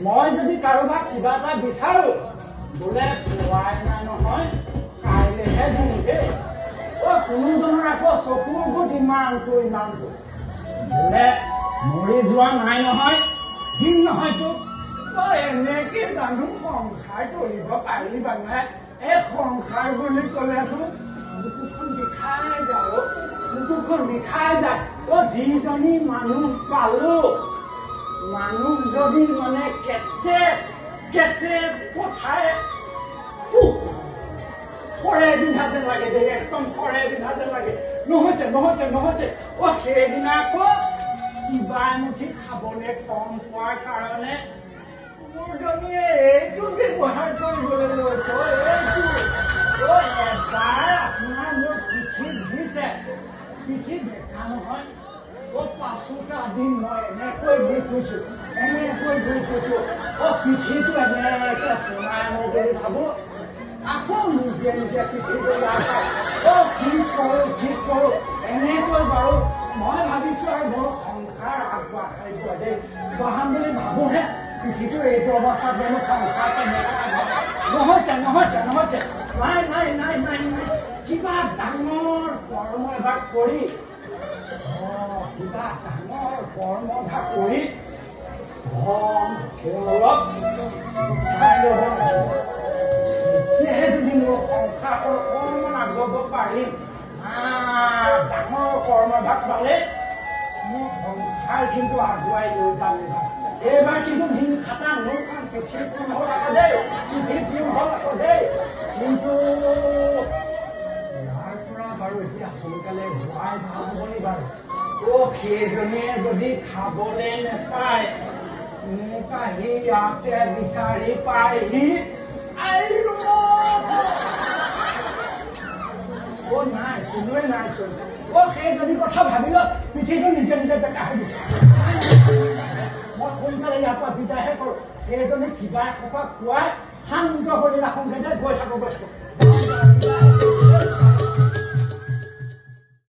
মই যদি কাৰোবাক কিবা এটা বিচাৰো বোলে পোৱাই নাই নহয় কাইলেহে দিম দেই কোনোজনৰ আকৌ চকুৰ গোট ইমানটো বোলে মৰি যোৱা নাই নহয় দিন নহয় তোক এনেকে জানো সংসাৰ কৰিব পাৰিলি বাঙে এই সংসাৰ বুলি ক'লেতো বুকুখন বিষাই যায় যিজনী মানুহ পালো মানুহ যদি মানে কেতে পঠায় খৰে বিন্ধা যেন লাগে দেই একদম খৰে বিন্ধা যেন লাগে নহৈছে সেইদিনা আকৌ কিবা এমুঠি খাবলৈ কম পোৱাৰ কাৰণে মোৰ জনীয়ে এইটো ব্যৱহাৰ কৰিবলৈ লৈছে এবাৰ আপোনাৰ মোৰ পিঠিত দিছে পিঠিত দেখা নহয় পাঁচোটা দিন মই এনেকৈ দি থৈছো পিঠিটো এনেকে সোমাই মই বুলি ভাবো আকৌ নিজে পিঠিটো কি কৰো এনেকৈ বাৰু মই ভাবিছো আৰু মোৰ সংসাৰ আগবঢ়াই যোৱা দেই বহাম বুলি ভাবোহে পিঠিটো এইটো অৱস্থাত জানো সংসাৰ নহৈছে নাই কিবা ডাঙৰ কৰ্ম এভাগ কৰি কিবা ডাঙৰ কৰ্মভাগ কৰি অলপ তেতিয়াহে যদি মোৰ সংসাৰ অকণমান আগবাব পাৰিম ডাঙৰ কৰ্মভাগ পালে মোৰ সংসাৰ কিন্তু আগুৱাই লৈ যাম এইবাৰ কিন্তু দিন খাটা মোৰখন পিঠিত হ'ল আকৌ দেই কিন্তু ইয়াৰ পৰা বাৰু এতিয়া সোনকালে যোৱাই ভাল হ'বনি বাৰু সেইজনীয়ে যদি খাবলৈ নেপায় মোক আহি ইয়াতে বিচাৰি পায়হি নাই কোনোৱে নাইচোন সেইজনী কথা ভাবিল পিঠিটো নিজে বেকা হৈ দিছে মই সোনকালে ইয়াৰ পৰা বিদায়হে কৰো সেইজনী কিবা এসোপা খুৱাই শান্ত কৰি ৰাখোঁ গৈ থাকো